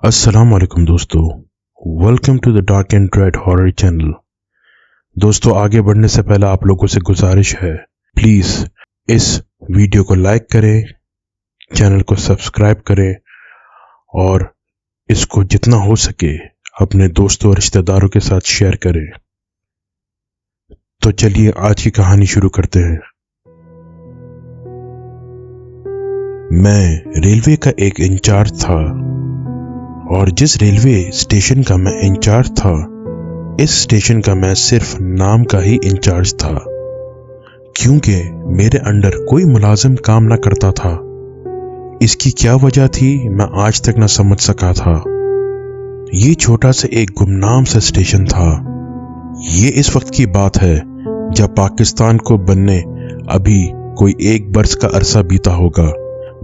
अस्सलाम वालेकुम दोस्तों, welcome to the dark and dread horror channel. दोस्तों, आगे बढ़ने से पहले आप लोगों से गुजारिश है, प्लीज़ इस वीडियो को लाइक करें, चैनल को सब्सक्राइब करें और इसको जितना हो सके अपने दोस्तों और रिश्तेदारों के साथ शेयर करें। तो चलिए आज की कहानी शुरू करते हैं। मैं रेलवे का एक इंचार्ज था और जिस रेलवे स्टेशन का मैं इंचार्ज था, इस स्टेशन का मैं सिर्फ नाम का ही इंचार्ज था, क्योंकि मेरे अंडर कोई मुलाजिम काम ना करता था। इसकी क्या वजह थी मैं आज तक ना समझ सका था। ये छोटा सा एक गुमनाम सा स्टेशन था। ये इस वक्त की बात है जब पाकिस्तान को बनने अभी कोई 1 बरस का अरसा बीता होगा।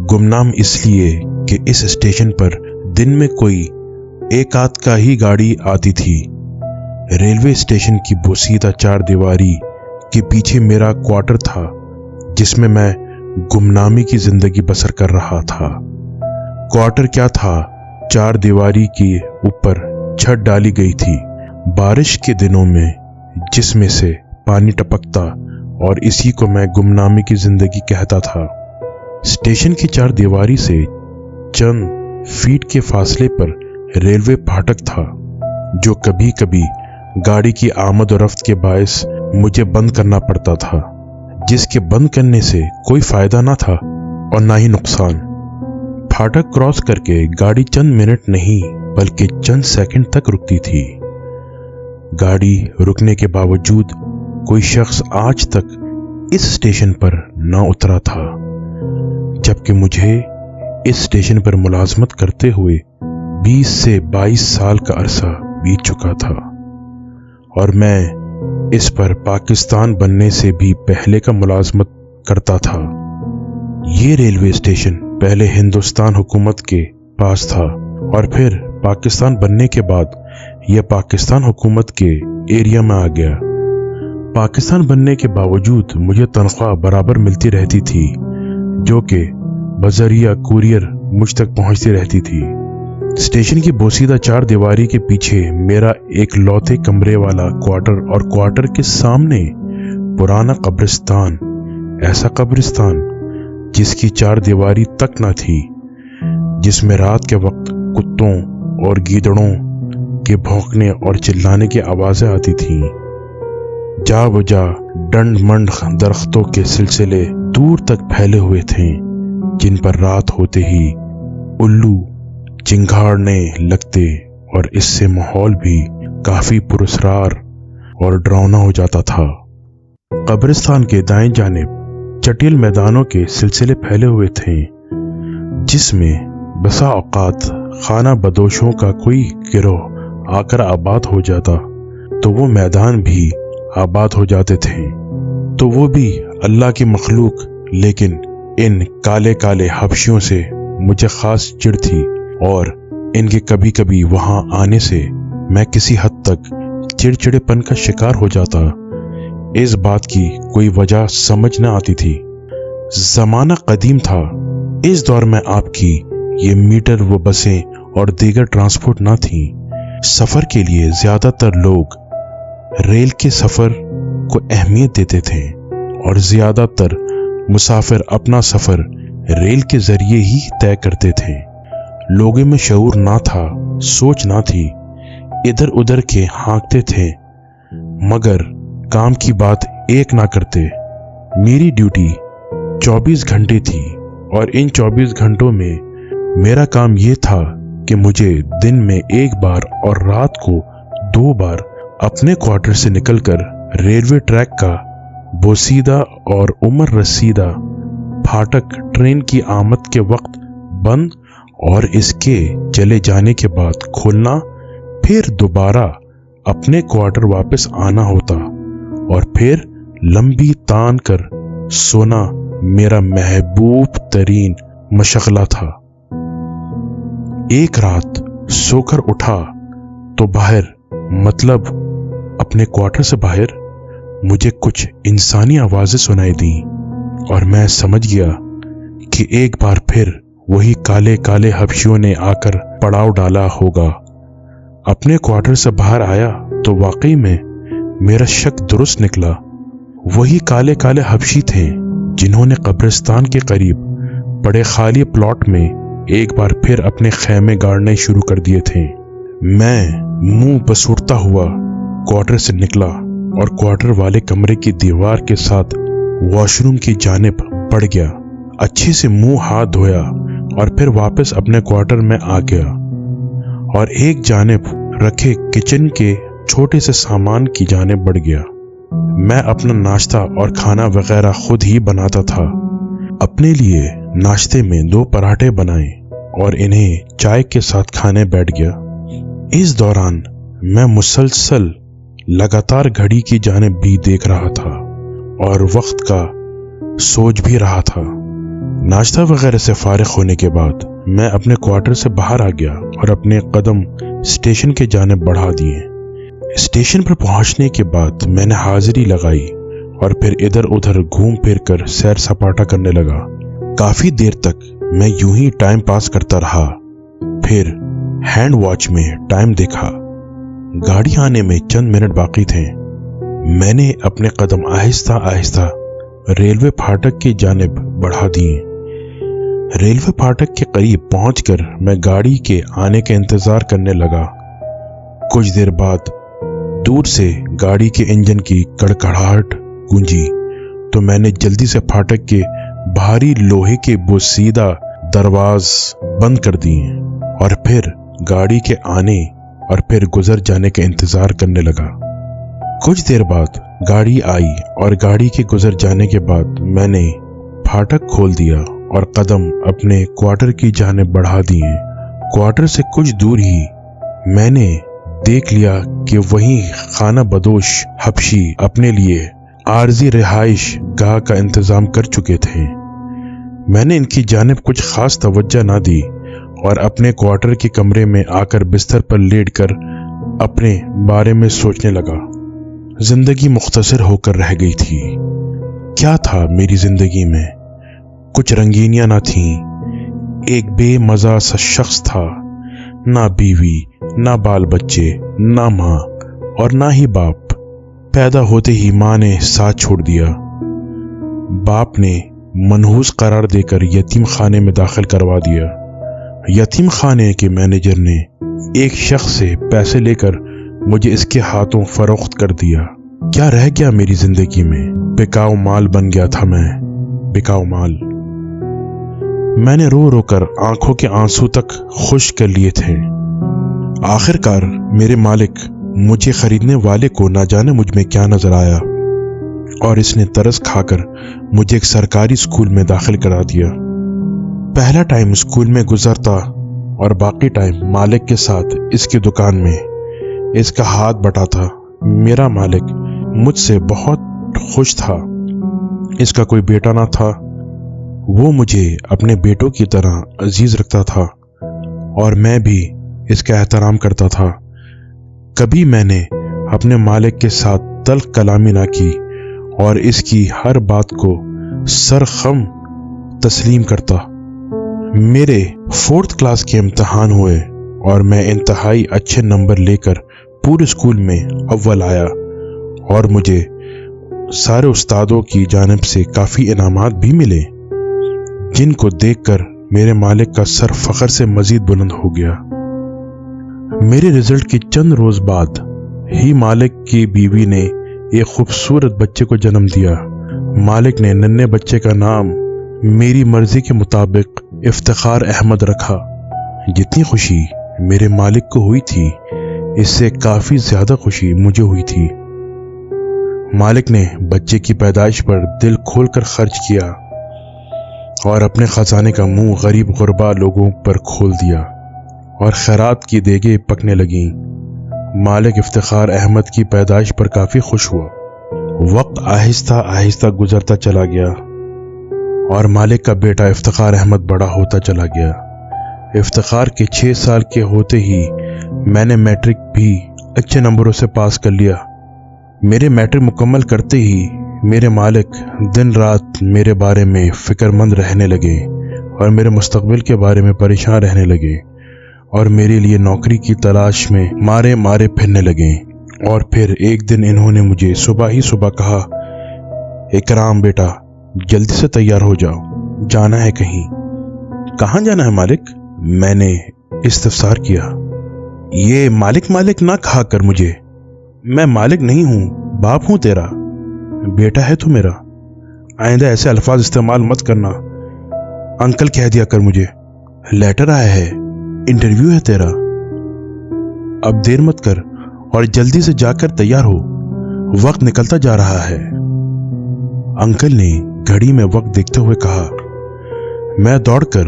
गुमनाम इसलिए कि इस स्टेशन पर दिन में कोई एक आध का ही गाड़ी आती थी। रेलवे स्टेशन की बोसीदा 4 दीवारी के पीछे मेरा क्वार्टर था, जिसमें मैं गुमनामी की जिंदगी बसर कर रहा था। क्वार्टर क्या था, 4 दीवारी के ऊपर छत डाली गई थी बारिश के दिनों में, जिसमें से पानी टपकता, और इसी को मैं गुमनामी की जिंदगी कहता था। स्टेशन की 4 दीवारी से चंद फीट के फासले पर रेलवे फाटक था, जो कभी कभी गाड़ी की आमद और रफ्त के बायस मुझे बंद करना पड़ता था, जिसके बंद करने से कोई फायदा ना था और ना ही नुकसान। फाटक क्रॉस करके गाड़ी चंद मिनट नहीं बल्कि चंद सेकंड तक रुकती थी। गाड़ी रुकने के बावजूद कोई शख्स आज तक इस स्टेशन पर ना उतरा था, जबकि मुझे इस स्टेशन पर मुलाजमत करते हुए 20 से 22 साल का अरसा बीत चुका था, और मैं इस पर पाकिस्तान बनने से भी पहले का मुलाजमत करता था। ये रेलवे स्टेशन पहले हिंदुस्तान हुकूमत के पास था और फिर पाकिस्तान बनने के बाद यह पाकिस्तान हुकूमत के एरिया में आ गया। पाकिस्तान बनने के बावजूद मुझे तनख्वाह बराबर मिलती रहती थी, जो कि बजरिया कुरियर मुझ तक पहुंचती रहती थी। स्टेशन की बोसीदा 4 दीवारी के पीछे मेरा एक लौते कमरे वाला क्वार्टर और क्वार्टर के सामने पुराना कब्रिस्तान, ऐसा कब्रिस्तान जिसकी 4 दीवारी तक न थी, जिसमें रात के वक्त कुत्तों और गीदड़ों के भौंकने और चिल्लाने की आवाजें आती थीं। जा बजा डंड मंड दरख्तों के सिलसिले दूर तक फैले हुए थे, जिन पर रात होते ही उल्लू चिंगाड़ने लगते और इससे माहौल भी काफी पुरस्कार और डरावना हो जाता था। कब्रिस्तान के दाएं जानिब चटिल मैदानों के सिलसिले फैले हुए थे, जिसमें बसा औकात खाना बदोशों का कोई गिरोह आकर आबाद हो जाता तो वो मैदान भी आबाद हो जाते थे। तो वो भी अल्लाह की मखलूक, लेकिन इन काले काले हबशियों से मुझे खास चिढ़ थी और इनके कभी कभी वहां आने से मैं किसी हद तक चिड़चिड़ेपन का शिकार हो जाता। इस बात की कोई वजह समझ न आती थी। जमाना कदीम था। इस दौर में आपकी ये मीटर व बसें और दीगर ट्रांसपोर्ट ना थी। सफर के लिए ज्यादातर लोग रेल के सफर को अहमियत देते थे और ज्यादातर मुसाफिर अपना सफर रेल के जरिए ही तय करते थे। लोगों में शऊर ना था, सोच ना थी, इधर उधर के हाँकते थे, मगर काम की बात एक ना करते। मेरी ड्यूटी 24 घंटे थी और इन 24 घंटों में मेरा काम यह था कि मुझे दिन में 1 बार और रात को 2 बार अपने क्वार्टर से निकलकर रेलवे ट्रैक का बोसीदा और उमर रसीदा फाटक ट्रेन की आमद के वक्त बंद और इसके चले जाने के बाद खोलना, फिर दोबारा अपने क्वार्टर वापस आना होता और फिर लंबी तान कर सोना मेरा महबूब तरीन मशगला था। एक रात सोकर उठा तो बाहर, मतलब अपने क्वार्टर से बाहर, मुझे कुछ इंसानी आवाजें सुनाई दी और मैं समझ गया कि एक बार फिर वही काले काले हबशियों ने आकर पड़ाव डाला होगा। अपने क्वार्टर से बाहर आया तो वाकई में मेरा शक दुरुस्त निकला। वही काले काले हबशी थे जिन्होंने कब्रिस्तान के करीब पड़े खाली प्लॉट में एक बार फिर अपने खैमे गाड़ने शुरू कर दिए थे। मैं मुंह बसूरता हुआ क्वार्टर से निकला और क्वार्टर वाले कमरे की दीवार के साथ वॉशरूम की जानिब बढ़ गया। अच्छे से मुंह हाथ धोया और फिर वापस अपने क्वार्टर में आ गया और एक जानिब रखे किचन के छोटे से सामान की जानिब बढ़ गया। मैं अपना नाश्ता और खाना वगैरह खुद ही बनाता था। अपने लिए नाश्ते में 2 पराठे बनाए और इन्हें चाय के साथ खाने बैठ गया। इस दौरान मैं मुसलसल लगातार घड़ी की जानिब भी देख रहा था और वक्त का सोच भी रहा था। नाश्ता वगैरह से फारिग होने के बाद मैं अपने क्वार्टर से बाहर आ गया और अपने कदम स्टेशन के जानिब बढ़ा दिए। स्टेशन पर पहुंचने के बाद मैंने हाजिरी लगाई और फिर इधर उधर घूम फिर कर सैर सपाटा करने लगा। काफी देर तक मैं यूं ही टाइम पास करता रहा। फिर हैंड वॉच में टाइम देखा। गाड़ी आने में चंद मिनट बाकी थे। मैंने अपने कदम आहिस्ता आहिस्ता रेलवे फाटक की जानिब बढ़ा दिए। रेलवे फाटक के करीब पहुंचकर मैं गाड़ी के आने का इंतजार करने लगा। कुछ देर बाद दूर से गाड़ी के इंजन की कड़कड़ाहट गूंजी तो मैंने जल्दी से फाटक के भारी लोहे के बोसीदा दरवाज बंद कर दिए और फिर गाड़ी के आने और फिर गुजर जाने का इंतजार करने लगा। कुछ देर बाद गाड़ी आई और गाड़ी के गुजर जाने के बाद मैंने फाटक खोल दिया और कदम अपने क्वार्टर की जानिब बढ़ा दिए। क्वार्टर से कुछ दूर ही मैंने देख लिया कि वहीं खाना बदोश हबशी अपने लिए आरजी रिहाइश गाह का इंतजाम कर चुके थे। मैंने इनकी जानिब कुछ खास तवज्जो ना दी और अपने क्वार्टर के कमरे में आकर बिस्तर पर लेटकर अपने बारे में सोचने लगा। जिंदगी मुख्तसर होकर रह गई थी। क्या था मेरी जिंदगी में? कुछ रंगीनियां ना थीं। एक बेमजा सा शख्स था, ना बीवी, ना बाल बच्चे, ना माँ और ना ही बाप। पैदा होते ही माँ ने साथ छोड़ दिया। बाप ने मनहूस करार देकर यतीम खाने में दाखिल करवा दिया। यतीम खाने के मैनेजर ने एक शख्स से पैसे लेकर मुझे इसके हाथों फरोख्त कर दिया। क्या रह गया मेरी जिंदगी में? बिकाऊ माल बन गया था मैं, बिकाऊ माल। मैंने रो रो कर आंखों के आंसू तक खुश कर लिए थे। आखिरकार मेरे मालिक मुझे खरीदने वाले को ना जाने मुझ में क्या नजर आया और इसने तरस खाकर मुझे एक सरकारी स्कूल में दाखिल करा दिया। पहला टाइम स्कूल में गुजरता और बाकी टाइम मालिक के साथ इसकी दुकान में इसका हाथ बटाता। मेरा मालिक मुझसे बहुत खुश था। इसका कोई बेटा ना था। वो मुझे अपने बेटों की तरह अजीज रखता था और मैं भी इसका एहतराम करता था। कभी मैंने अपने मालिक के साथ तल्ख कलामी ना की और इसकी हर बात को सरखम तस्लीम करता। मेरे 4th क्लास के इम्तिहान हुए और मैं इंतहाई अच्छे नंबर लेकर पूरे स्कूल में अव्वल आया और मुझे सारे उस्तादों की जानिब से काफ़ी इनामात भी मिले, जिनको देखकर मेरे मालिक का सर फख्र से मजीद बुलंद हो गया। मेरे रिजल्ट के चंद रोज बाद ही मालिक की बीवी ने एक खूबसूरत बच्चे को जन्म दिया। मालिक ने नन्हे बच्चे का नाम मेरी मर्जी के मुताबिक इफ्तिखार अहमद रखा। जितनी खुशी मेरे मालिक को हुई थी, इससे काफी ज्यादा खुशी मुझे हुई थी। मालिक ने बच्चे की पैदाइश पर दिल खोलकर खर्च किया और अपने खजाने का मुंह गरीब गुरबा लोगों पर खोल दिया और खैरात की देगे पकने लगी। मालिक इफ्तिखार अहमद की पैदाइश पर काफी खुश हुआ। वक्त आहिस्ता आहिस्ता गुजरता चला गया और मालिक का बेटा इफ्तिखार अहमद बड़ा होता चला गया। इफ्तिखार के 6 साल के होते ही मैंने मैट्रिक भी अच्छे नंबरों से पास कर लिया। मेरे मैट्रिक मुकम्मल करते ही मेरे मालिक दिन रात मेरे बारे में फिक्रमंद रहने लगे और मेरे मुस्तकबिल के बारे में परेशान रहने लगे और मेरे लिए नौकरी की तलाश में मारे मारे फिरने लगे। और फिर एक दिन इन्होंने मुझे सुबह ही सुबह कहा, इकराम बेटा जल्दी से तैयार हो जाओ, जाना है कहीं। कहाँ जाना है मालिक? मैंने इस्तफसार किया। ये मालिक मालिक ना कहा कर मुझे, मैं मालिक नहीं हूँ, बाप हूँ तेरा, बेटा है तू मेरा। आइंदा ऐसे अल्फाज इस्तेमाल मत करना, अंकल कह दिया कर मुझे। लेटर आया है, इंटरव्यू है तेरा, अब देर मत कर और जल्दी से जाकर तैयार हो, वक्त निकलता जा रहा है। अंकल ने घड़ी में वक्त देखते हुए कहा। मैं दौड़कर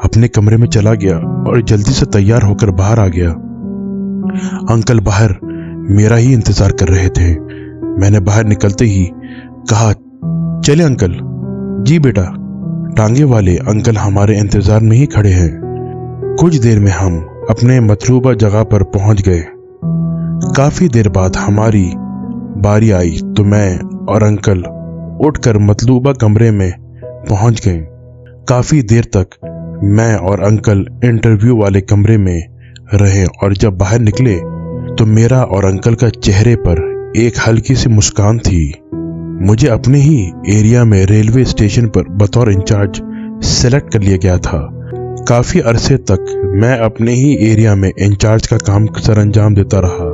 अपने कमरे में चला गया और जल्दी से तैयार होकर बाहर आ गया। अंकल बाहर मेरा ही इंतजार कर रहे थे। मैंने बाहर निकलते ही कहा, चले अंकल। जी बेटा। टांगे वाले अंकल हमारे इंतजार में ही खड़े हैं। कुछ देर में हम अपने मतलूबा जगह पर पहुंच गए। काफी देर बाद हमारी बारी आई तो मैं और अंकल उठकर मतलूबा कमरे में पहुंच गए। काफी देर तक मैं और अंकल इंटरव्यू वाले कमरे में रहे और जब बाहर निकले तो मेरा और अंकल का चेहरे पर एक हल्की सी मुस्कान थी। मुझे अपने ही एरिया में रेलवे स्टेशन पर बतौर इंचार्ज सेलेक्ट कर लिया गया था। काफी अरसे तक मैं अपने ही एरिया में इंचार्ज का काम सरअंजाम देता रहा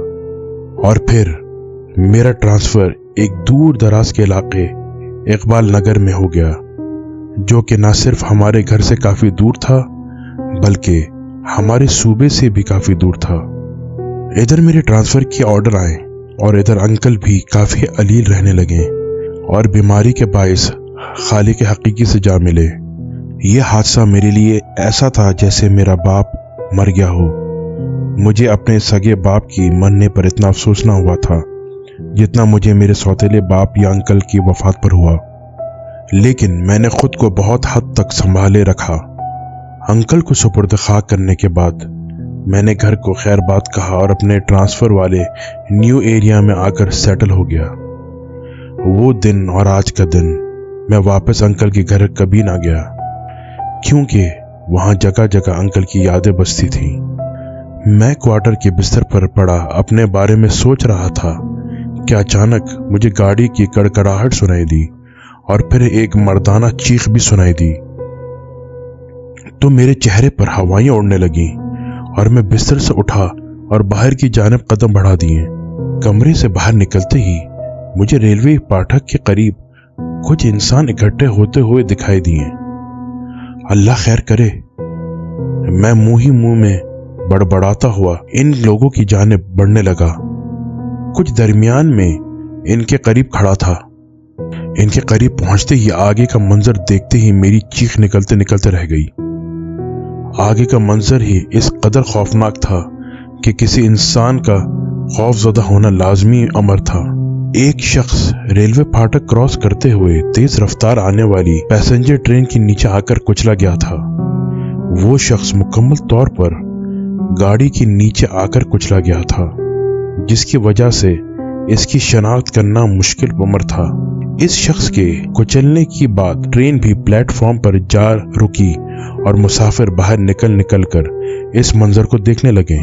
और फिर मेरा ट्रांसफर एक दूर दराज के इलाके इकबाल नगर में हो गया, जो कि न सिर्फ हमारे घर से काफी दूर था बल्कि हमारे सूबे से भी काफी दूर था। इधर मेरे ट्रांसफर के ऑर्डर आए और इधर अंकल भी काफी अलील रहने लगे और बीमारी के बायस खालिक हकीकी से जा मिले। यह हादसा मेरे लिए ऐसा था जैसे मेरा बाप मर गया हो। मुझे अपने सगे बाप की मरने पर इतना अफसोस ना हुआ था जितना मुझे मेरे सौतेले बाप या अंकल की वफात पर हुआ, लेकिन मैंने खुद को बहुत हद तक संभाले रखा। अंकल को सुपुर्द खाक करने के बाद मैंने घर को खैर बात कहा और अपने ट्रांसफर वाले न्यू एरिया में आकर सेटल हो गया। वो दिन और आज का दिन मैं वापस अंकल के घर कभी ना गया, क्योंकि वहां जगह जगह अंकल की यादें बसती थी। मैं क्वार्टर के बिस्तर पर पड़ा अपने बारे में सोच रहा था कि अचानक मुझे गाड़ी की कड़कड़ाहट सुनाई दी और फिर एक मर्दाना चीख भी सुनाई दी तो मेरे चेहरे पर हवाएं उड़ने लगी और मैं बिस्तर से उठा और बाहर की जानिब कदम बढ़ा दिए। कमरे से बाहर निकलते ही मुझे रेलवे फाटक के करीब कुछ इंसान इकट्ठे होते हुए दिखाई दिए। अल्लाह खैर करे, मैं मुंह ही मुंह में बड़बड़ाता हुआ इन लोगों की जानिब बढ़ने लगा। कुछ दरमियान में इनके करीब खड़ा था। इनके करीब पहुंचते ही आगे का मंजर देखते ही मेरी चीख निकलते निकलते रह गई। आगे का मंजर ही इस कदर खौफनाक था कि किसी इंसान का खौफजदा होना लाजमी अमर था। एक शख्स रेलवे फाटक क्रॉस करते हुए तेज रफ्तार आने वाली पैसेंजर ट्रेन के नीचे आकर कुचला गया था। वो शख्स मुकम्मल तौर पर गाड़ी के नीचे आकर कुचला गया था, जिसकी वजह से इसकी शनाख्त करना मुश्किल उम्र था। इस शख्स के कुचलने की बाद ट्रेन भी प्लेटफॉर्म पर जा रुकी और मुसाफिर बाहर निकल निकल कर इस मंजर को देखने लगे।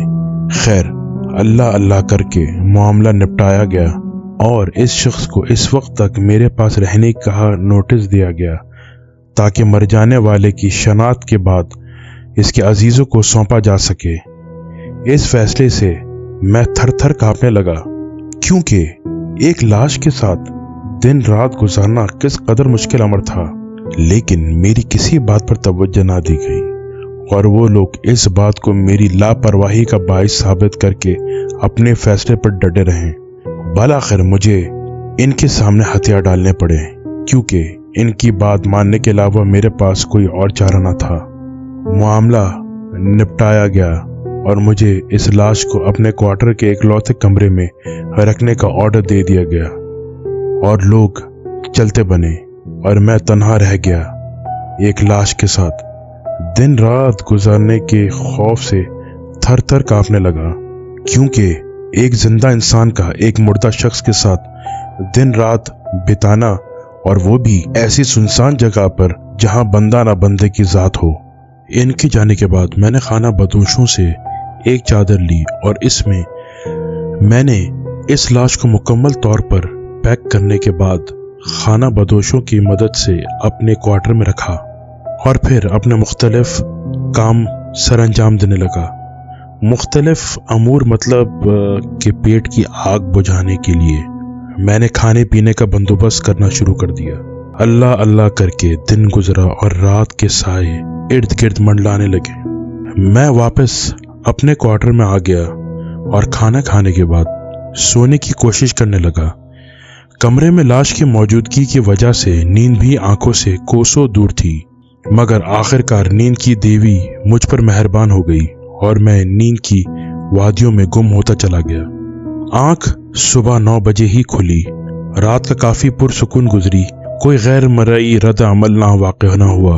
खैर अल्लाह अल्लाह करके मामला निपटाया गया और इस शख्स को इस वक्त तक मेरे पास रहने का नोटिस दिया गया ताकि मर जाने वाले की शनाख्त के बाद इसके अजीजों को सौंपा जा सके। इस फैसले से मैं थर थर कांपने लगा, क्योंकि एक लाश के साथ दिन रात गुजारना किस कदर मुश्किल अमर था। लेकिन मेरी किसी बात पर तवज्जो ना दी गई और वो लोग इस बात को मेरी लापरवाही का बाइस साबित करके अपने फैसले पर डटे रहे। बालाखिर मुझे इनके सामने हथियार डालने पड़े, क्योंकि इनकी बात मानने के अलावा मेरे पास कोई और चारा न था। मामला निपटाया गया और मुझे इस लाश को अपने क्वार्टर के इकलौते कमरे में रखने का ऑर्डर दे दिया गया और लोग चलते बने और मैं तन्हा रह गया एक लाश के साथ। दिन रात गुजारने के खौफ से थर थर कांपने लगा, क्योंकि एक जिंदा इंसान का एक मुर्दा शख्स के साथ दिन रात बिताना और वो भी ऐसी सुनसान जगह पर जहां बंदा ना बंदे की जात हो। इनके जाने के बाद मैंने खाना बदोशों से एक चादर ली और इसमें मैंने इस लाश को मुकम्मल तौर पर पैक करने के बाद खाना बदोशों की मदद से अपने क्वार्टर में रखा और फिर अपने मुख्तलिफ काम सर अंजाम देने लगा। मुख्तलिफ अमूर मतलब कि पेट की आग बुझाने के लिए मैंने खाने पीने का बंदोबस्त करना शुरू कर दिया। अल्लाह अल्लाह करके दिन गुजरा और रात के साए इर्द गिर्द मंडलाने लगे। मैं वापस अपने क्वार्टर में आ गया और खाना खाने के बाद सोने की कोशिश करने लगा। कमरे में लाश की मौजूदगी की वजह से नींद भी आंखों से कोसों दूर थी, मगर आखिरकार नींद की देवी मुझ पर मेहरबान हो गई और मैं नींद की वादियों में गुम होता चला गया। आंख सुबह 9 बजे ही खुली। रात का काफी पुरसुकून गुजरी। कोई गैर मरई रद्द अमल ना वाक़ ना हुआ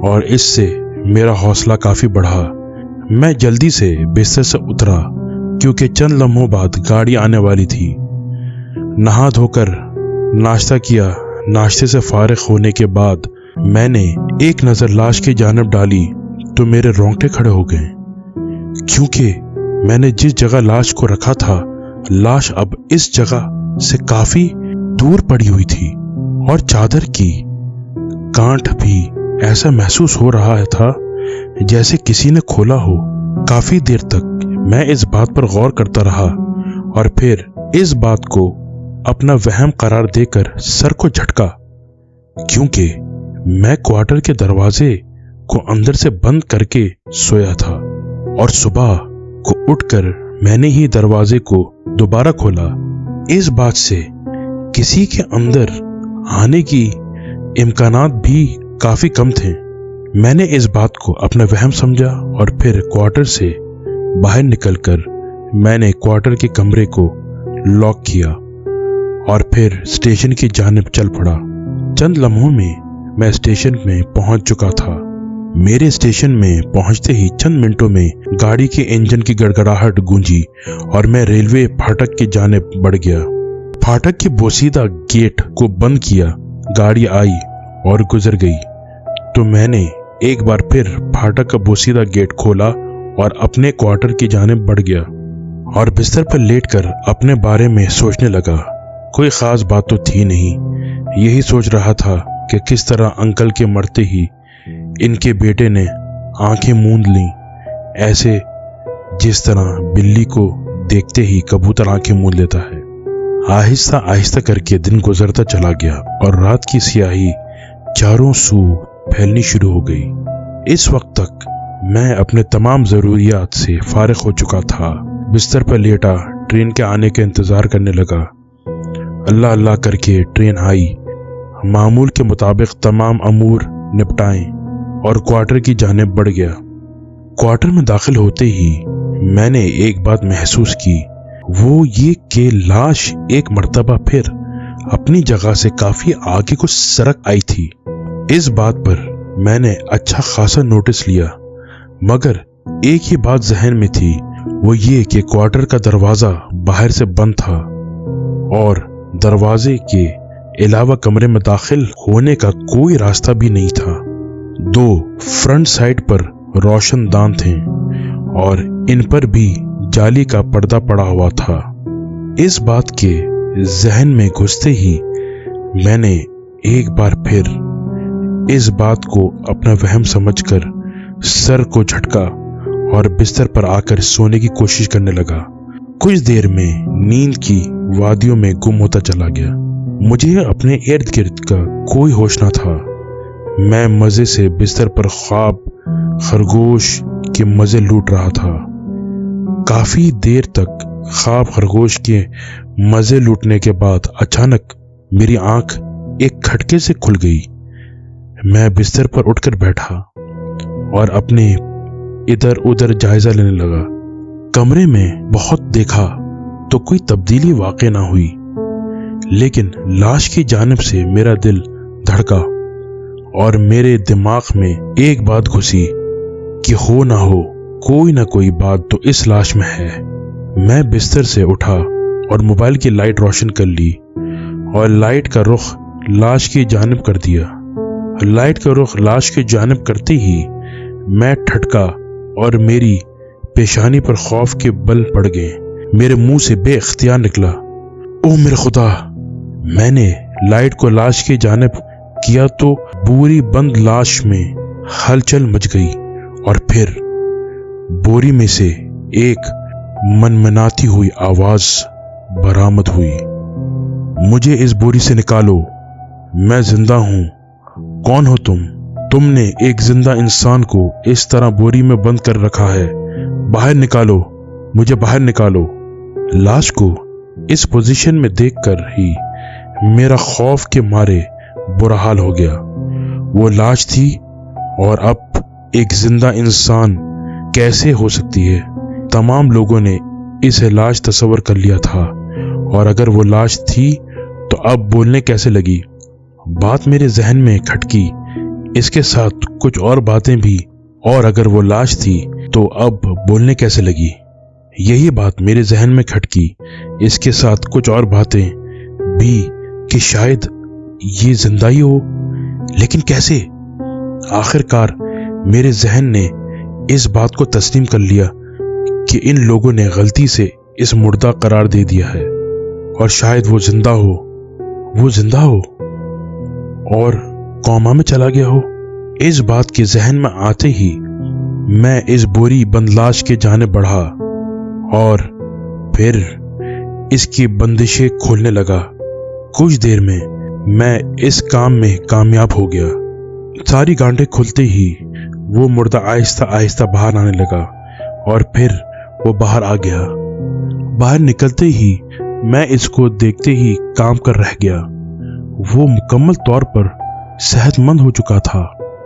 और इससे मेरा हौसला काफी बढ़ा। मैं जल्दी से बिस्तर से उतरा क्योंकि चंद लम्हों बाद गाड़ी आने वाली थी। नहा धोकर नाश्ता किया। नाश्ते से फारिग होने के बाद मैंने एक नजर लाश की जानिब डाली तो मेरे रोंगटे खड़े हो गए, क्योंकि मैंने जिस जगह लाश को रखा था लाश अब इस जगह से काफी दूर पड़ी हुई थी और चादर की गांठ भी ऐसा महसूस हो रहा था जैसे किसी ने खोला हो। काफी देर तक मैं इस बात पर गौर करता रहा और फिर इस बात को अपना वहम करार देकर सर को झटका, क्योंकि मैं क्वार्टर के दरवाजे को अंदर से बंद करके सोया था और सुबह को उठकर मैंने ही दरवाजे को दोबारा खोला। इस बात से किसी के अंदर आने की इम्कानात भी काफी कम थे। मैंने इस बात को अपना वहम समझा और फिर क्वार्टर से बाहर निकलकर मैंने क्वार्टर के कमरे को लॉक किया और फिर स्टेशन की जानिब चल पड़ा। चंद लम्हों में मैं स्टेशन में पहुंच चुका था। मेरे स्टेशन में पहुंचते ही चंद मिनटों में गाड़ी के इंजन की गड़गड़ाहट गूंजी और मैं रेलवे फाटक की जानिब बढ़ गया। फाटक के बोसीदा गेट को बंद किया। गाड़ी आई और गुजर गई तो मैंने एक बार फिर फाटक का बोसीदा गेट खोला और अपने क्वार्टर की जानिब बढ़ गया और बिस्तर पर लेटकर अपने बारे में सोचने लगा। कोई खास बात तो थी नहीं, यही सोच रहा था कि किस तरह अंकल के मरते ही इनके बेटे ने आंखें मूंद लीं, ऐसे जिस तरह बिल्ली को देखते ही कबूतर आंखें मूंद लेता है। आहिस्ता आहिस्ता करके दिन गुजरता चला गया और रात की स्याही चारों सू फैलनी शुरू हो गई। इस वक्त तक मैं अपने तमाम जरूरियात से फारिग हो चुका था। बिस्तर पर लेटा ट्रेन के आने का इंतजार करने लगा। अल्लाह अल्लाह करके ट्रेन आई। मामूल के मुताबिक तमाम अमूर निपटाएं और क्वार्टर की जानिब बढ़ गया। क्वार्टर में दाखिल होते ही मैंने एक बात महसूस की, वो ये कि लाश एक मर्तबा फिर अपनी जगह से काफी आगे को सरक आई थी। इस बात पर मैंने अच्छा खासा नोटिस लिया, मगर एक ही बात जहन में थी, वो ये कि क्वार्टर का दरवाजा बाहर से बंद था और दरवाजे के अलावा कमरे में दाखिल होने का कोई रास्ता भी नहीं था। 2 फ्रंट साइड पर रोशनदान थे और इन पर भी जाली का पर्दा पड़ा हुआ था। इस बात के जहन में घुसते ही मैंने एक बार फिर इस बात को अपना वहम समझकर सर को झटका और बिस्तर पर आकर सोने की कोशिश करने लगा। कुछ देर में नींद की वादियों में गुम होता चला गया। मुझे अपने इर्द गिर्द का कोई होश न था। मैं मजे से बिस्तर पर ख्वाब खरगोश के मजे लूट रहा था। काफी देर तक ख्वाब खरगोश के मजे लूटने के बाद अचानक मेरी आंख एक खटके से खुल गई। मैं बिस्तर पर उठकर बैठा और अपने इधर उधर जायजा लेने लगा। कमरे में बहुत देखा तो कोई तब्दीली वाक़ई ना हुई, लेकिन लाश की जानिब से मेरा दिल धड़का और मेरे दिमाग में एक बात घुसी कि हो ना हो कोई ना कोई बात तो इस लाश में है। मैं बिस्तर से उठा और मोबाइल की लाइट रोशन कर ली और लाइट का रुख लाश की जानिब कर दिया। लाइट का रुख लाश की जानिब करते ही मैं ठटका और मेरी पेशानी पर खौफ के बल पड़ गए। मेरे मुंह से बेख्तियार निकला, ओह मेरे खुदा। मैंने लाइट को लाश की जानिब किया तो बोरी बंद लाश में हलचल मच गई और फिर बोरी में से एक मनमनाती हुई आवाज बरामद हुई, मुझे इस बोरी से निकालो, मैं जिंदा हूं। कौन हो तुम? तुमने एक जिंदा इंसान को इस तरह बोरी में बंद कर रखा है, बाहर निकालो, मुझे बाहर निकालो। लाश को इस पोजीशन में देखकर ही मेरा खौफ के मारे बुरा हाल हो गया। वो लाश थी और अब एक जिंदा इंसान कैसे हो सकती है? तमाम लोगों ने इसे लाश तस्वर कर लिया था, और अगर वो लाश थी तो अब बोलने कैसे लगी? बात मेरे जहन में खटकी, इसके साथ कुछ और बातें भी, और अगर वो लाश थी तो अब बोलने कैसे लगी? यही बात मेरे जहन में खटकी, इसके साथ कुछ और बातें भी, कि शायद ये जिंदा ही हो, लेकिन कैसे? आखिरकार मेरे जहन ने इस बात को तस्लीम कर लिया कि इन लोगों ने गलती से इस मुर्दा करार दे दिया है, और शायद वो जिंदा हो और कोमा में चला गया हो। इस बात के जहन में आते ही मैं इस बोरी बंद लाश के जानिब बढ़ा और फिर इसकी बंदिशें खोलने लगा। कुछ देर में मैं इस काम में कामयाब हो गया। सारी गांठें खुलते ही वो मुर्दा आहिस्ता आहिस्ता बाहर आने लगा और फिर वो बाहर आ गया। बाहर निकलते ही मैं इसको देखते ही काम कर रह गया। वो मुकम्मल तौर पर सेहतमंद हो चुका था,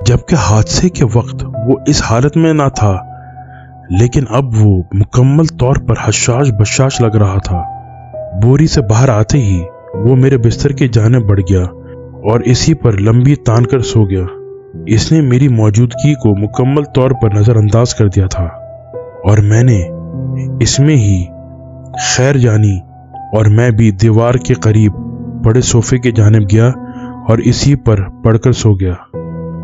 जबकि हादसे के वक्त वो इस हालत में ना था, लेकिन अब वो मुकम्मल तौर पर हशाश बशाश लग रहा था। बोरी से बाहर आते ही वो मेरे बिस्तर की जानिब बढ़ गया और इसी पर लंबी तान कर सो गया। इसने मेरी मौजूदगी को मुकम्मल तौर पर नजरअंदाज कर दिया था और मैंने इसमें ही खैर जानी, और मैं भी दीवार के करीब बड़े सोफे के जानिब गया और इसी पर पड़कर सो गया।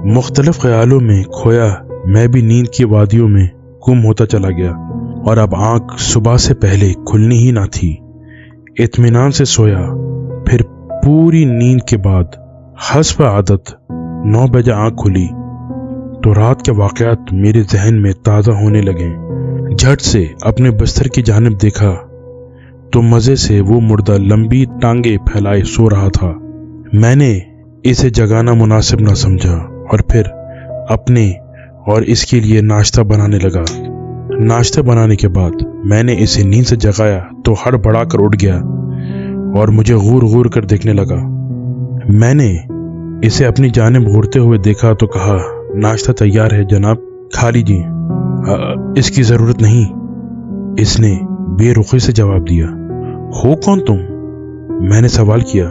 मुख्तलिफ ख्यालों में खोया मैं भी नींद की वादियों में गुम होता चला गया, और अब आंख सुबह से पहले खुलनी ही ना थी। इत्मीनान से सोया, फिर पूरी नींद के बाद हस्ब आदत 9 बजे आंख खुली तो रात के वाक़यात मेरे जहन में ताज़ा होने लगे। झट से अपने बिस्तर की जानिब देखा तो मज़े से वो मुर्दा लंबी टांगे फैलाए सो रहा था। मैंने इसे जगाना मुनासिब ना समझा और फिर अपने और इसके लिए नाश्ता बनाने लगा। नाश्ता बनाने के बाद मैंने इसे नींद से जगाया तो हड़बड़ा कर उठ गया और मुझे घूर घूर कर देखने लगा। मैंने इसे अपनी जानिब घूरते हुए देखा तो कहा, नाश्ता तैयार है जनाब, खा लीजिए। इसकी ज़रूरत नहीं, इसने बेरुखी से जवाब दिया। हो कौन तुम? मैंने सवाल किया।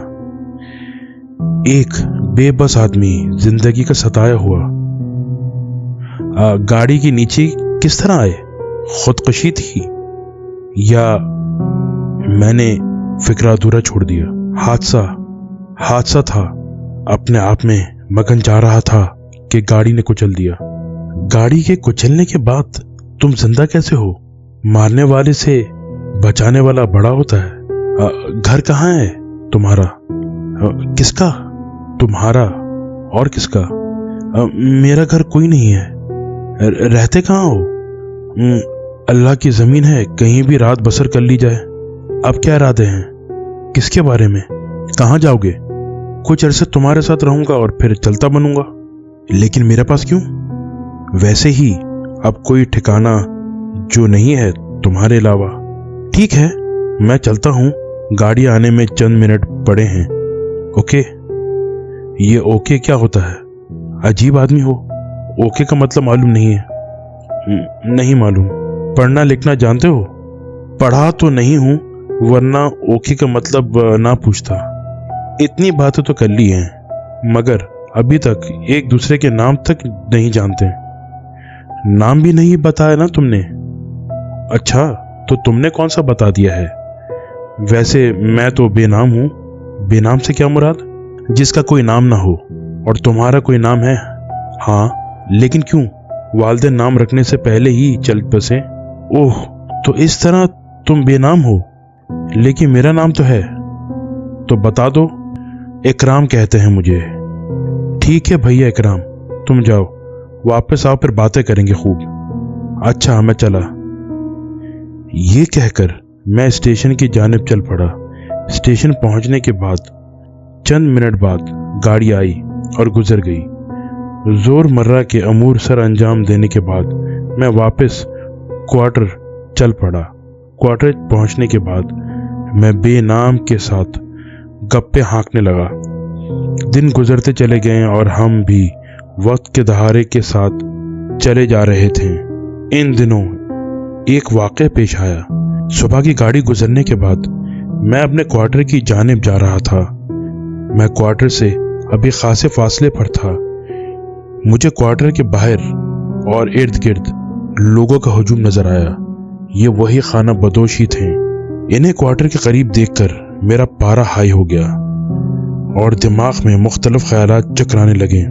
एक बेबस आदमी, जिंदगी का सताया हुआ। गाड़ी के नीचे किस तरह आए? खुदकुशी थी या? मैंने फिक्रा अधूरा छोड़ दिया। हादसा था, अपने आप में मगन जा रहा था कि गाड़ी ने कुचल दिया। गाड़ी के कुचलने के बाद तुम जिंदा कैसे हो? मारने वाले से बचाने वाला बड़ा होता है। घर कहाँ है तुम्हारा? किसका? तुम्हारा और किसका? मेरा घर कोई नहीं है। रहते कहाँ हो? अल्लाह की जमीन है, कहीं भी रात बसर कर ली जाए। अब क्या इरादे हैं? किसके बारे में? कहाँ जाओगे? कुछ अरसे तुम्हारे साथ रहूंगा और फिर चलता बनूंगा। लेकिन मेरे पास क्यों? वैसे ही अब कोई ठिकाना जो नहीं है तुम्हारे अलावा। ठीक है, मैं चलता हूं, गाड़ी आने में चंद मिनट पड़े हैं। ओके? ये ओके क्या होता है? अजीब आदमी हो। ओके का मतलब मालूम नहीं है? नहीं मालूम। पढ़ना लिखना जानते हो? पढ़ा तो नहीं हूं, वरना ओके का मतलब ना पूछता। इतनी बातें तो कर ली हैं, मगर अभी तक एक दूसरे के नाम तक नहीं जानते। नाम भी नहीं बताया ना तुमने? अच्छा, तो तुमने कौन सा बता दिया है? वैसे मैं तो बेनाम हूं। बेनाम से क्या मुराद? जिसका कोई नाम ना हो। और तुम्हारा कोई नाम है? हाँ, लेकिन क्यों? वालिदैन नाम रखने से पहले ही चल बसे। ओह, तो इस तरह तुम बेनाम हो? लेकिन मेरा नाम तो है। तो बता दो। इकराम कहते हैं मुझे। ठीक है भैया इकराम, तुम जाओ, वापस आओ, फिर बातें करेंगे खूब। अच्छा, मैं चला। ये कहकर मैं स्टेशन की जानिब चल पड़ा। स्टेशन पहुंचने के बाद चंद मिनट बाद गाड़ी आई और गुजर गई। जोर मर्रा के अमूर सर अंजाम देने के बाद मैं वापस क्वार्टर चल पड़ा। क्वार्टर पहुंचने के बाद मैं बेनाम के साथ गप्पे हाँकने लगा। दिन गुजरते चले गए और हम भी वक्त के दहाड़े के साथ चले जा रहे थे। इन दिनों एक वाक़या पेश आया। सुबह की गाड़ी गुजरने के बाद मैं अपने क्वार्टर की जानिब जा रहा था। मैं क्वार्टर से अभी खासे फासले पर था। मुझे क्वार्टर के बाहर और इर्द गिर्द लोगों का हुजूम नजर आया। ये वही खाना बदोश ही थे। इन्हें क्वार्टर के करीब देखकर मेरा पारा हाई हो गया और दिमाग में मुख्तलिफ ख्यालात चकराने लगे।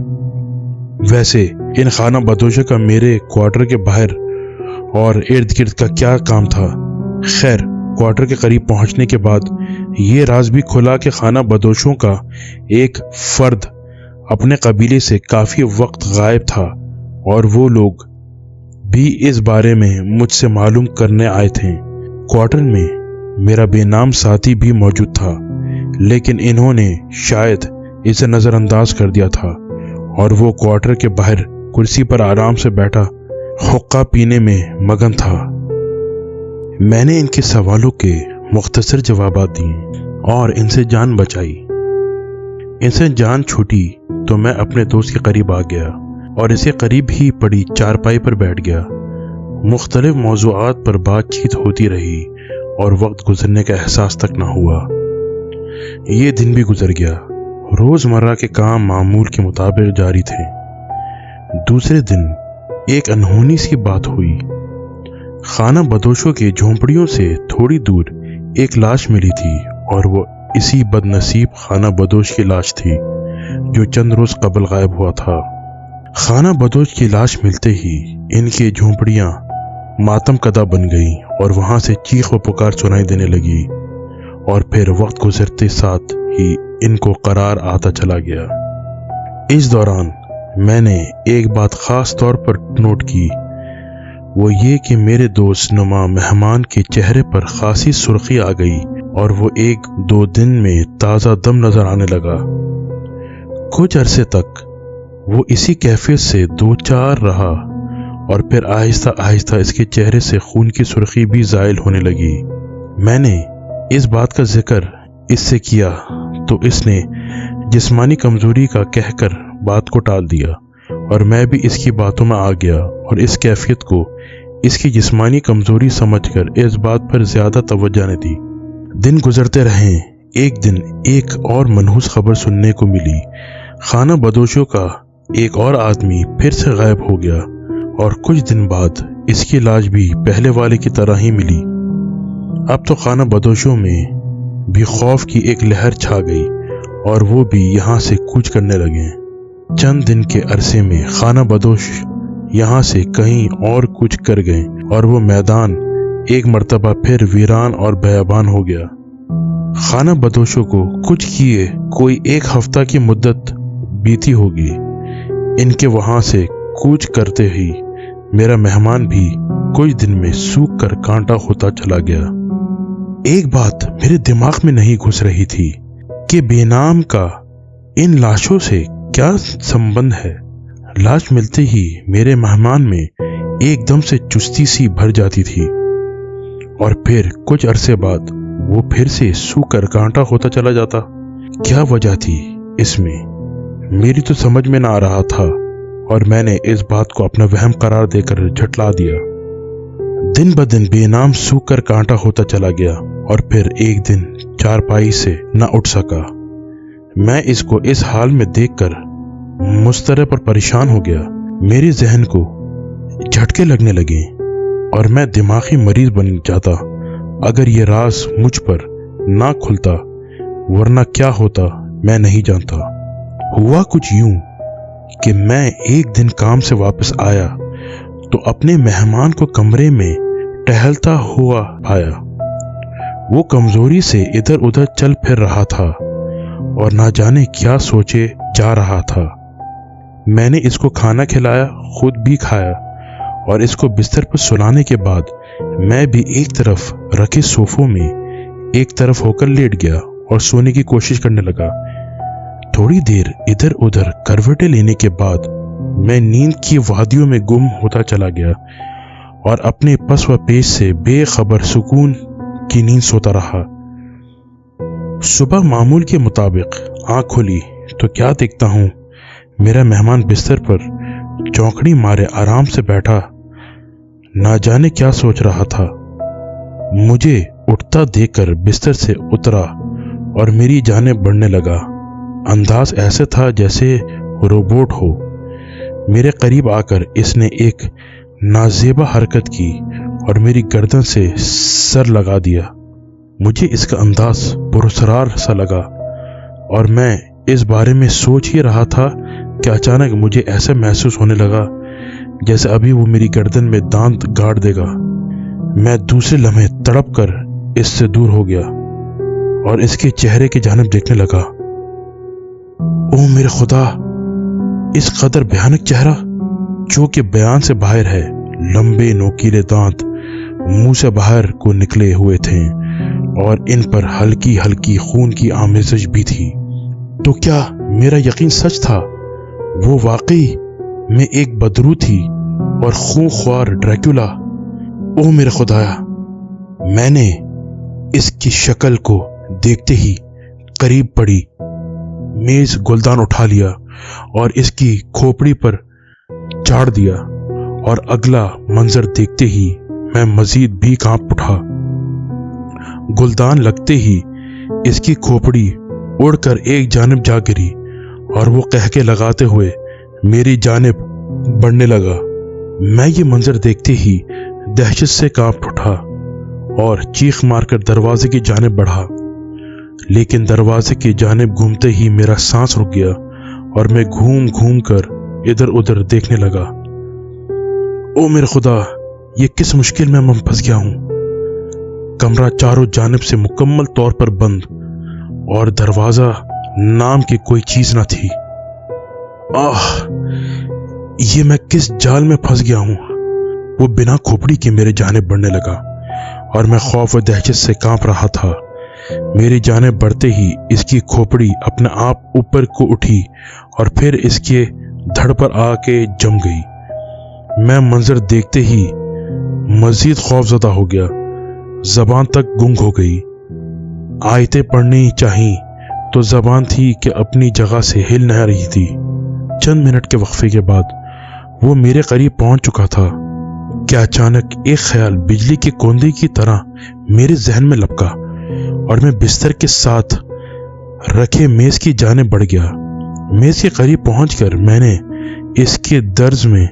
वैसे इन खाना बदोशों का मेरे क्वार्टर के बाहर और इर्द गिर्द का क्या काम था? खैर, क्वार्टर के करीब पहुंचने के बाद ये राज भी खुला कि खाना बदोशों का एक फर्द अपने कबीले से काफी वक्त गायब था और वो लोग भी इस बारे में मुझसे मालूम करने आए थे। क्वार्टर में मेरा बेनाम साथी भी मौजूद था, लेकिन इन्होंने शायद इसे नजरअंदाज कर दिया था और वो क्वार्टर के बाहर कुर्सी पर आराम से बैठा हुक्का पीने में मगन था। मैंने इनके सवालों के मुख्तसर जवाबात दिए और इनसे जान बचाई। इनसे जान छूटी तो मैं अपने दोस्त के करीब आ गया और इसे करीब ही पड़ी चारपाई पर बैठ गया। मुख्तलिफ मौज़ूआत पर बातचीत होती रही और वक्त गुजरने का एहसास तक ना हुआ। ये दिन भी गुजर गया। रोजमर्रा के काम मामूल के मुताबिक जारी थे। दूसरे दिन एक अनहोनी सी बात हुई। खाना बदोशों के झोंपड़ियों से थोड़ी दूर एक लाश मिली थी और वो इसी बदनसीब खाना बदोश की लाश थी जो चंद रोज कबल गायब हुआ था। खाना बदोश की लाश मिलते ही इनकी झोंपड़ियां मातम कदा बन गई और वहां से चीख व पुकार सुनाई देने लगी और फिर वक्त गुजरते साथ ही इनको करार आता चला गया। इस दौरान मैंने एक बात खास तौर पर नोट की, वो ये कि मेरे दोस्त नुमा मेहमान के चेहरे पर खासी सुर्खी आ गई और वो 1-2 दिन में ताज़ा दम नजर आने लगा। कुछ अरसे तक वो इसी कैफियत से 2-4 रहा और फिर आहिस्ता आहिस्ता इसके चेहरे से खून की सुर्खी भी ज़ाइल होने लगी। मैंने इस बात का जिक्र इससे किया तो इसने जिस्मानी कमजोरी का कहकर बात को टाल दिया और मैं भी इसकी बातों में आ गया और इस कैफियत को इसकी जिस्मानी कमजोरी समझकर इस बात पर ज्यादा तवज्जो न दी। दिन गुजरते रहे। एक दिन एक और मनहूस खबर सुनने को मिली। खाना बदोशों का एक और आदमी फिर से गायब हो गया और कुछ दिन बाद इसकी लाश भी पहले वाले की तरह ही मिली। अब तो खाना बदोशों में भी खौफ की एक लहर छा गई और वो भी यहाँ से कूच करने लगे। चंद दिन के अरसे में खाना बदोश यहाँ से कहीं और कूच कर गए और वो मैदान एक मर्तबा फिर वीरान और बेयाबान हो गया। खाना बदोशों को कुछ किए कोई 1 हफ्ता की मुद्दत बीती होगी। इनके वहां से कूच करते ही मेरा मेहमान भी कुछ दिन में सूख कर कांटा होता चला गया। एक बात मेरे दिमाग में नहीं घुस रही थी कि बेनाम का इन लाशों से क्या संबंध है। लाश मिलते ही मेरे मेहमान में एकदम से चुस्ती सी भर जाती थी और फिर कुछ अरसे बाद वो फिर से सूख कर कांटा होता चला जाता। क्या वजह थी इसमें, मेरी तो समझ में ना आ रहा था और मैंने इस बात को अपना वहम करार देकर झटला दिया। दिन ब दिन बेनाम सूख कर कांटा होता चला गया और फिर एक दिन चारपाई से न उठ सका। मैं इसको इस हाल में देखकर मुस्तरब और परेशान हो गया। मेरे जहन को झटके लगने लगे और मैं दिमागी मरीज बन जाता अगर ये राज मुझ पर ना खुलता, वरना क्या होता मैं नहीं जानता। ہوا کچھ یوں کہ میں ایک دن کام سے واپس آیا تو اپنے مہمان کو کمرے میں ٹہلتا ہوا پایا۔ وہ کمزوری سے ادھر ادھر چل پھر رہا تھا اور نہ جانے کیا سوچے جا رہا تھا۔ میں نے اس کو کھانا کھلایا، خود بھی کھایا، اور اس کو بستر پر سلانے کے بعد میں بھی ایک طرف رکھے صوفوں میں ایک طرف ہو کر لیٹ گیا اور سونے کی کوشش کرنے لگا۔ تھوڑی دیر ادھر ادھر کروٹیں لینے کے بعد میں نیند کی وادیوں میں گم ہوتا چلا گیا اور اپنے پس و پیش سے بے خبر سکون کی نیند سوتا رہا۔ صبح معمول کے مطابق آنکھ کھلی تو کیا دیکھتا ہوں، میرا مہمان بستر پر چونکڑی مارے آرام سے بیٹھا نہ جانے کیا سوچ رہا تھا۔ مجھے اٹھتا دیکھ کر بستر سے اترا اور میری جانب بڑھنے لگا۔ انداز ایسے تھا جیسے روبوٹ ہو۔ میرے قریب آ کر اس نے ایک نازیبا حرکت کی اور میری گردن سے سر لگا دیا۔ مجھے اس کا انداز پراسرار سا لگا اور میں اس بارے میں سوچ ہی رہا تھا کہ اچانک مجھے ایسا محسوس ہونے لگا جیسے ابھی وہ میری گردن میں دانت گاڑ دے گا۔ میں دوسرے لمحے تڑپ کر اس سے دور ہو گیا اور اس کے چہرے کی جانب دیکھنے لگا۔ او میرے خدا، اس قدر بھیانک چہرہ جو کہ بیان سے باہر ہے۔ لمبے نوکیلے دانت منہ سے باہر کو نکلے ہوئے تھے اور ان پر ہلکی ہلکی خون کی آمیزش بھی تھی۔ تو کیا میرا یقین سچ تھا؟ وہ واقعی میں ایک بدرو تھی اور خون خوار ڈریکولا؟ او میرے خدایا! میں نے اس کی شکل کو دیکھتے ہی قریب پڑی، میز گلدان اٹھا لیا اور اس کی کھوپڑی پر چاڑ دیا، اور اگلا منظر دیکھتے ہی میں مزید بھی کانپ اٹھا۔ گلدان لگتے ہی اس کی کھوپڑی اڑ کر ایک جانب جا گری اور وہ قہقہے لگاتے ہوئے میری جانب بڑھنے لگا۔ میں یہ منظر دیکھتے ہی دہشت سے کانپ اٹھا اور چیخ مار کر دروازے کی جانب بڑھا، لیکن دروازے کی جانب گھومتے ہی میرا سانس رک گیا اور میں گھوم گھوم کر ادھر ادھر دیکھنے لگا۔ او میرے خدا، یہ کس مشکل میں پھنس گیا ہوں۔ کمرہ چاروں جانب سے مکمل طور پر بند اور دروازہ نام کی کوئی چیز نہ تھی۔ یہ میں کس جال میں پھنس گیا ہوں؟ وہ بنا کھوپڑی کے میرے جانب بڑھنے لگا اور میں خوف و دہشت سے کانپ رہا تھا۔ میری جانب بڑھتے ہی اس کی کھوپڑی اپنے آپ اوپر کو اٹھی اور پھر اس کے دھڑ پر آ کے جم گئی۔ میں منظر دیکھتے ہی مزید خوف زدہ ہو گیا، زبان تک گنگ ہو گئی۔ آیتیں پڑھنی چاہیے تو زبان تھی کہ اپنی جگہ سے ہل نہ رہی تھی۔ چند منٹ کے وقفے کے بعد وہ میرے قریب پہنچ چکا تھا کہ اچانک ایک خیال بجلی کے کوندے کی طرح میرے ذہن میں لپکا اور میں بستر کے ساتھ رکھے میز کی جانب بڑھ گیا۔ میز کے قریب پہنچ کر میں نے اس کے درز میں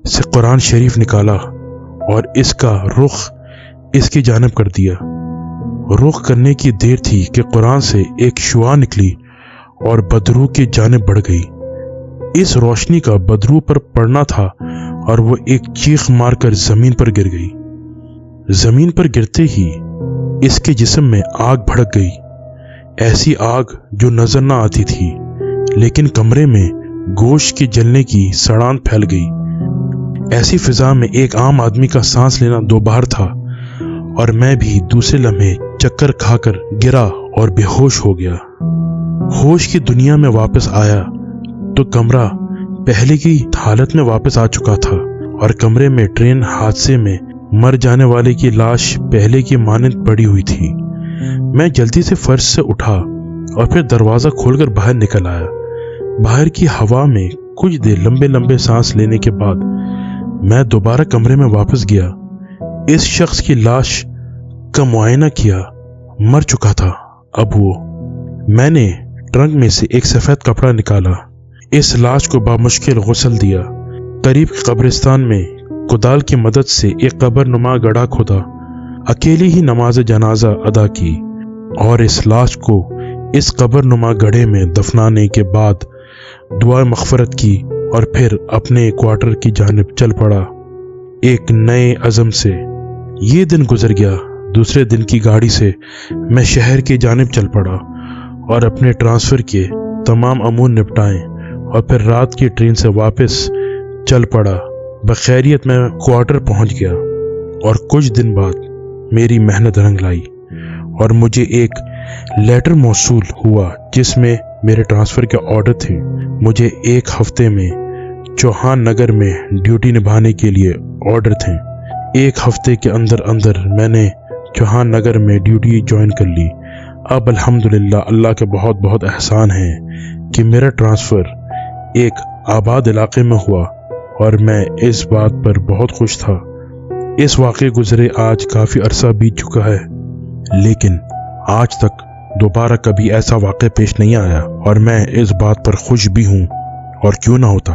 سے قرآن شریف نکالا اور اس کا رخ اس کی جانب کر دیا۔ رخ کرنے کی دیر تھی کہ قرآن سے ایک شعاع نکلی اور بدرو کی جانب بڑھ گئی۔ اس روشنی کا بدرو پر پڑنا تھا اور وہ ایک چیخ مار کر زمین پر گر گئی۔ زمین پر گرتے ہی اس کے جسم میں آگ بھڑک گئی، ایسی آگ جو نظر نہ آتی تھی، لیکن کمرے میں گوشت کے جلنے کی سڑان پھیل گئی۔ ایسی فضا میں ایک عام آدمی کا سانس لینا دوبار تھا اور میں بھی دوسرے لمحے چکر کھا کر گرا اور بے ہوش ہو گیا۔ ہوش کی دنیا میں واپس آیا تو کمرہ پہلے کی حالت میں واپس آ چکا تھا اور کمرے میں ٹرین حادثے میں مر جانے والے کی لاش پہلے کی مانند پڑی ہوئی تھی۔ میں جلدی سے فرش سے اٹھا اور پھر دروازہ کھول کر باہر نکل آیا۔ باہر کی ہوا میں کچھ دیر لمبے لمبے سانس لینے کے بعد میں دوبارہ کمرے میں واپس گیا۔ اس شخص کی لاش کا معائنہ کیا، مر چکا تھا اب وہ۔ میں نے ٹرنک میں سے ایک سفید کپڑا نکالا، اس لاش کو بامشکل غسل دیا، قریب قبرستان میں کدال کی مدد سے ایک قبر نما گڑھا کھودا، اکیلی ہی نماز جنازہ ادا کی اور اس لاش کو اس قبر نما گڑھے میں دفنانے کے بعد दुआ मग़फ़िरत की और फिर अपने क्वार्टर की जानिब चल पड़ा एक नए अज़म से। ये दिन गुजर गया। दूसरे दिन की गाड़ी से मैं शहर की जानिब चल पड़ा और अपने ट्रांसफ़र के तमाम अमूर निपटाए और फिर रात की ट्रेन से वापस चल पड़ा। बखैरियत मैं क्वार्टर पहुंच गया और कुछ दिन बाद मेरी मेहनत रंग लाई और मुझे एक लेटर मौसूल हुआ जिसमें मेरे ट्रांसफ़र के ऑर्डर थे। मुझे एक हफ्ते में चौहान नगर में ड्यूटी निभाने के लिए ऑर्डर थे। एक हफ्ते के अंदर अंदर मैंने चौहान नगर में ड्यूटी ज्वाइन कर ली। अब अल्हम्दुलिल्लाह अल्लाह के बहुत बहुत एहसान हैं कि मेरा ट्रांसफ़र एक आबाद इलाके में हुआ और मैं इस बात पर बहुत खुश था। इस वाक़े गुज़रे आज काफ़ी अरसा बीत चुका है, लेकिन आज तक दोबारा कभी ऐसा वाक़या पेश नहीं आया और मैं इस बात पर खुश भी हूँ, और क्यों ना होता।